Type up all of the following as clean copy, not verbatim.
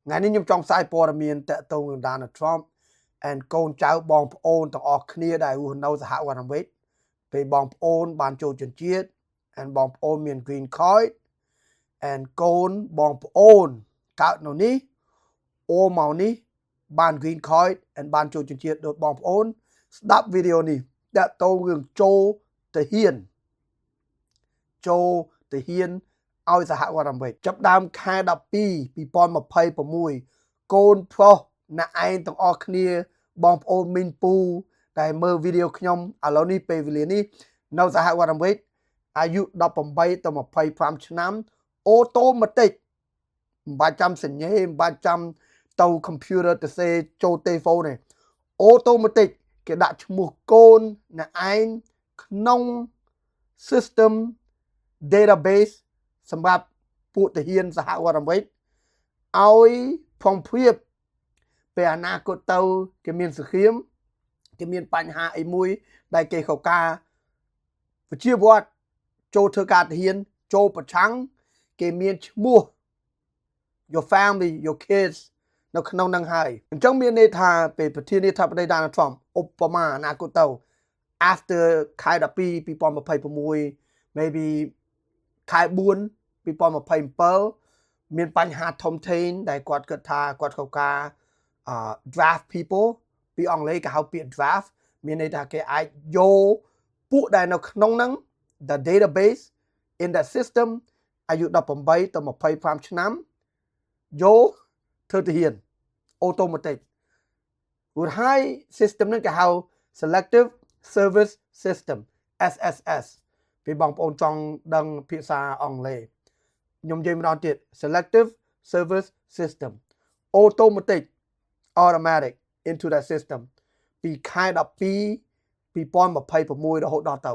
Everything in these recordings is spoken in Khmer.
ngày nay nhung trong sai po miền tệ tông Donald Trump and con cháu bong ôn tông ở kia đại u nâu xã hội làm việc về bong ôn ban châu chuẩn chiết and bong ôn miền green card and con bong ôn cao nó ní ô màu ní ban green card and ban châu chuẩn chiết đột bong ôn đáp video này đã tông gương châu Thể hiện ao xã hội làm việc chấp đam khai đập pi pon mà pay của mùi côn pro na anh tông ở kia bom ôn min pu tại mơ video nhom à lâu ní pe video ní nâu xã hội làm việcอายุđập bom bay tông mà pay phàm năm automatic 300 sinh nhé 300 tàu computer từ xe châu tây phone này automatic cái đặt một côn na anh nông system database សម្រាប់ពួកទាហានសហវត្តអាមេរិកឲ្យphongភាពពេលអនាគតទៅគេមានសង្គ្រាមគេមានបញ្ហាអីមួយដែលគេខកការប្រជាពលរដ្ឋចូលធ្វើការទាហានចូលប្រឆាំងគេមានឈ្មោះ your family your kids នៅក្នុងនឹងហើយអញ្ចឹងមានន័យថាពេលប្រធានាធិបតី Donald Trump ឧបមាអនាគតទៅ after ខែ12 2026 maybe ខែ4 2027 មានបញ្ហាធំធេងដែលគាត់គិតថាគាត់ខកការ draft people ពីអង់គ្លេសគេហៅពាក្យ draft មានន័យថាគេអាចយកពួកដែលនៅក្នុងហ្នឹង the database in that system អាយុ18ទៅ25ឆ្នាំយកធ្វើទាហាន automatic រួចហើយ system ហ្នឹងគេហៅ selective service system SSS ពីបងប្អូនចង់ដឹងភាសាអង់គ្លេសខ្ញុំនិយាយម្ដងទៀត selective service system automatic into that system ពីខែ12 2026 រហូតដល់ទៅ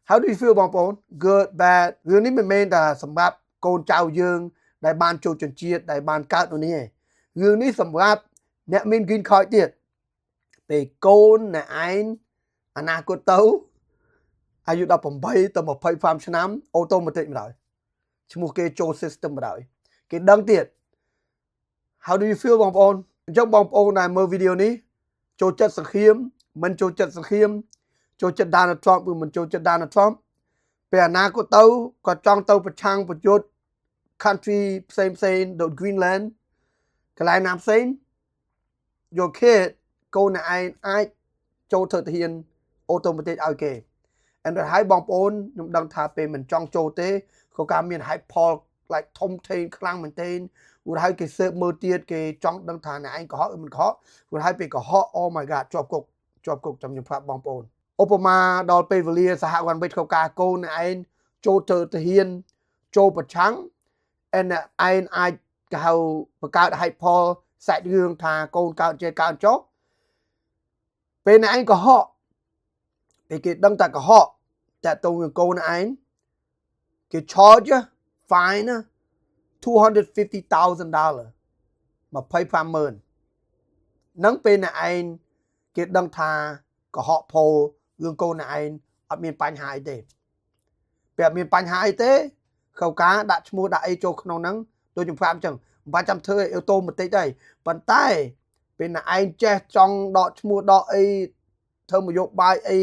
How do you feel បងប្អូន good bad រឿងនេះមិនមែនតែសម្រាប់កូនចៅយើងដែលបានចូលជនជាតិដែលបានកើតនៅនេះទេរឿងនេះសម្រាប់អ្នកមាន green card ទៀតពេលកូនអ្នកឯងអនាគតទៅអាយុ18ទៅ25ឆ្នាំ automatic ម្ដងឈ្មោះគេចូល system ម្ដងគេដឹងទៀត How do you feel បងប្អូនអញ្ចឹងបងប្អូនដែលមើលវីដេអូនេះចូលចិត្តសង្គ្រាមមិនចូលចិត្តសង្គ្រាមចូលចិត្ត Donald Trump ឬមិនចូលចិត្ត Donald Trump ពេលអនាគតទៅគាត់ចង់ទៅប្រឆាំងប្រយុទ្ធ country ផ្សេងដូច Greenland កន្លែងណាផ្សេង Your kid កូនអ្នកឯងអាចចូលធ្វើទាហាន automatic ឲ្យគេand ហើយបងប្អូនខ្ញុំដឹងថាពេលមិនចង់ចូលទេក៏ការមាន hype Paul like ធំធេងខ្លាំងមែនទែនរួចហើយគេស៊ើបមើលទៀតគេចង់ដឹងថាអ្នកឯងកុហកឬមិនកុហករួចហើយពេលកុហក Oh my god ជាប់គុកចាំខ្ញុំប្រាប់បងប្អូនឧបមាដល់ពេលវេលាសហវណ្ណវិទ្យក្នុងការកូនអ្នកឯងចូលធ្វើទាហានចូលប្រឆាំង and អ្នកឯងអាចគេហៅបង្កើត hype Paul សាច់រឿងថាកូនកើតចេះកើតចុះពេលអ្នកឯងកុហកពេលគេដឹងតែកុហកតែទៅនឹងកូនឯងគេ charge fine $250,000 25,000នឹងពេលអ្នកឯងគេដឹងថាកុហកផោរឿងកូនអ្នកឯងអត់មានបញ្ហាអីទេពេលអត់មានបញ្ហាអីទេខៅការដាក់ឈ្មោះដាក់អីចូលក្នុងហ្នឹងដូចខ្ញុំប្រាប់អញ្ចឹងមិនបាច់ចាំធ្វើអូតូម៉ាទិកទេប៉ុន្តែពេលអ្នកឯងចេះចង់ដកឈ្មោះដកអីធ្វើនយោបាយអី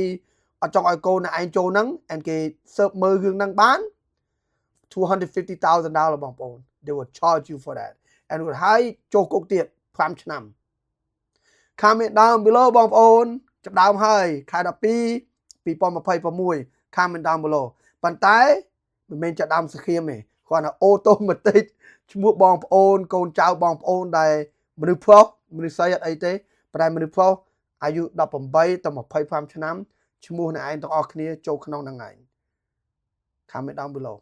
អត់ចង់ឲ្យកូនអ្នកឯងចូលហ្នឹង and គេស៊ើបមើលរឿងហ្នឹងបាន$250,000 បងប្អូន they will charge you for that and រួចហើយចូលគុកទៀត5ឆ្នាំ comment down below បងប្អូនចាប់ដើមហើយខែ12 2026 comment down below ប៉ុន្តែមិនមែនចាប់ដើមសង្គ្រាមទេគ្រាន់តែ automatic ឈ្មោះបងប្អូនកូនចៅបងប្អូនដែលមនុស្សប្រុសមនុស្សស្រីអត់អីទេប៉ុន្តែមនុស្សប្រុសអាយុ18ទៅ25ឆ្នាំឈ្មោះអ្នកឯងទាំងអស់គ្នាចូលក្នុងហ្នឹងឯង comment down below